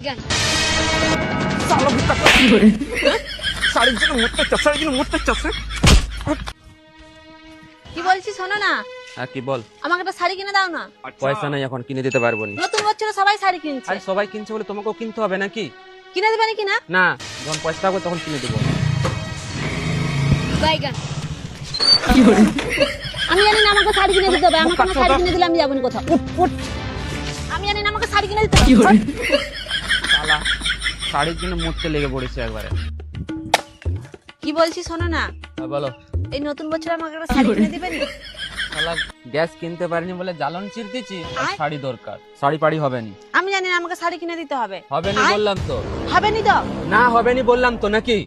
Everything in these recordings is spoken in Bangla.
কি বলছি শোনো না। কি বল? আমাকে একটা শাড়ি কিনে দাও না। পয়সা নাই, এখন কিনে দিতে পারবো না। নতুন বছরে সবাই শাড়ি কিনছে। আরে সবাই কিনছে বলে তোমাকেও কিনতে হবে নাকি? কিনে দেবে নাকি না? না, যখন পয়সা থাকবে তখন কিনে দেবো। বাইগান। আমি জানি না আমাকে শাড়ি কিনে দিতে হবে। আমাকে না শাড়ি কিনে দিলে আমি যাবো না কোথাও। আমি জানি না আমাকে শাড়ি কিনে দিতে হবে। শালা শাড়ির জন্য মরতে লেগে পড়েছে একবারে। কি বলছি শোনো না। বলো। এই নতুন বছরে আমাকে একটা শাড়ি কিনে দিবে না? শালা গ্যাস কিনতে পারিনি বলে জ্বালন চিরতেছি, শাড়ি দরকার। শাড়ি পাড়ি হবে নি। আমি জানি না আমাকে শাড়ি কিনে দিতে হবে। হবে নি বললাম তো। হবে নি তো? না হবে নি বললাম তো নাকি?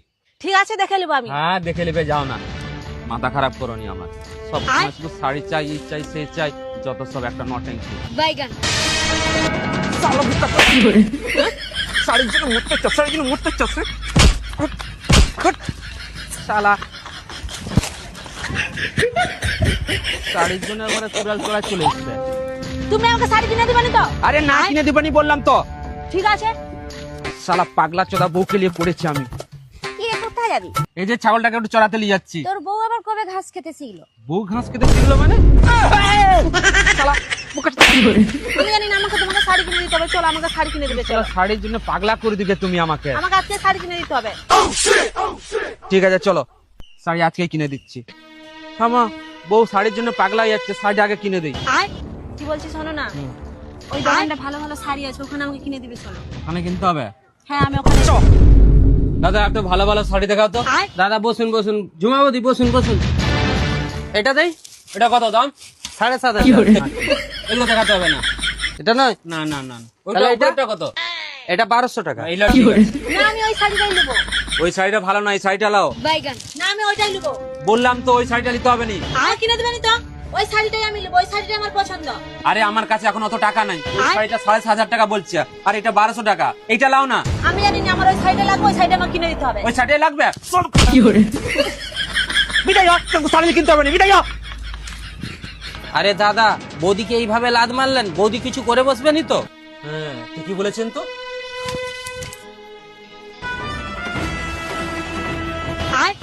ঠিক আছে দেখে নেবো আমি। হ্যাঁ দেখে নেবে, যাও না, মাথা খারাপ করোনি আমার। সব শুধু শাড়ি চাই, এই চাই, সেই চাই, যত সব একটা নটেঙ্কি। বাইগান। শাড়ির জন্য মরতে চাচ্ছে, শাড়ির জন্য মরতে চাচ্ছে। শালা শাড়ির জন্য একবারে চুড়াল চড়া চলে এসছে। তুমি আমাকে শাড়ি কিনে দিবে না তো? আরে না কিনে দিবানি বললাম তো। ঠিক আছে। শালা পাগলা চোদা বউকে নিয়ে পড়েছি আমি। কি রে, কোথায় যাবি? এই যে ছাগলটাকে একটু চড়াতে নিয়ে যাচ্ছি। তোর বউ আবার কবে ঘাস খেতে শিখলো? বউ ঘাস খেতে শিখলো মানে? শালা আমি জানি না আমাকে তোমাকে শাড়ি কিনে দিতে হবে। চলো আমাকে শাড়ি কিনে দিবে। চলো। শাড়ির জন্য পাগলা করে দিবে তুমি আমাকে। আমাকে আজকে শাড়ি কিনে দিতে হবে। ঠিক আছে চলো, শাড়ি আজকে কিনে দিচ্ছি। থামা, বউ শাড়ির জন্য পাগলা হয়ে যাচ্ছে, শাড়ি আগে কিনে দেই। আয়, কি বলছি শোনো না। ওই দোকানটা ভালো ভালো শাড়ি আছে, ওখানে আমাকে কিনে দিবে। চলো। ওখানে কিনতে হবে? হ্যাঁ আমি ওখানে। দাদা একটা ভালো ভালো শাড়ি দেখাও তো। দাদা বসুন বসুন, ঝুমাবদি বসুন বসুন। এটা দেই? এটা কত দাম? 7,500। এগুলো দেখাতে হবে না। এটা নয়? না না না। এটা কত? এটা 1200 টাকা। না আমি ওই শাড়িটাই নেবো। ওই শাড়িটা ভালো না, এই শাড়িটা লাও। বাইগান। না আমি ওইটাই নেবো। বললাম তো ওই শাড়িটা নিতে হবে নি। আর কিনে দিবেনি তো? ওই শাড়িটাই আমি নেবো। ওই শাড়িটাই আমার পছন্দ। আরে আমার কাছে এখন অত টাকা নাই। ওই শাড়িটা 7,500 টাকা বলছে, আর এটা 1200 টাকা। এইটা লাও না। আমি জানি না আমার ওই শাড়িটা লাগবে। ওই শাড়িটা আমাকে কিনে দিতে হবে। ওই শাড়িটা লাগবে? বিদায় হ, তোকে শাড়ি কিনতে হবে না, বিদায় হ। আরে দাদা, বৌদিকে এইভাবে লাদ মারলেন, বৌদি কিছু করে বসবেনি তো? হ্যাঁ ঠিকই বলেছেন তো। আয়।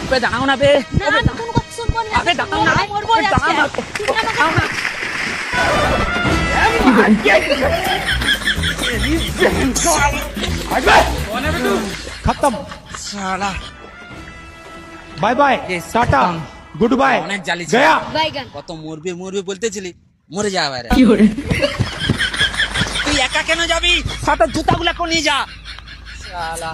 বে দাঁড়াও না বে। না আমি কোনো কথা শুনবো না। আবে দাঁড়াও না। আমি মরবো আজকে। দাঁড়াও না। তুমি আমাকে खत्म শালা बाय बाय टाटा गुड बाय অনেক জ্বালিয়েছে। गया বাইগান। কত মরবি মরবি বলতেছিলি, মরে যা এবারে। তুই একা কেন যাবি? সাথে জুতাগুলো নিয়ে যা। শালা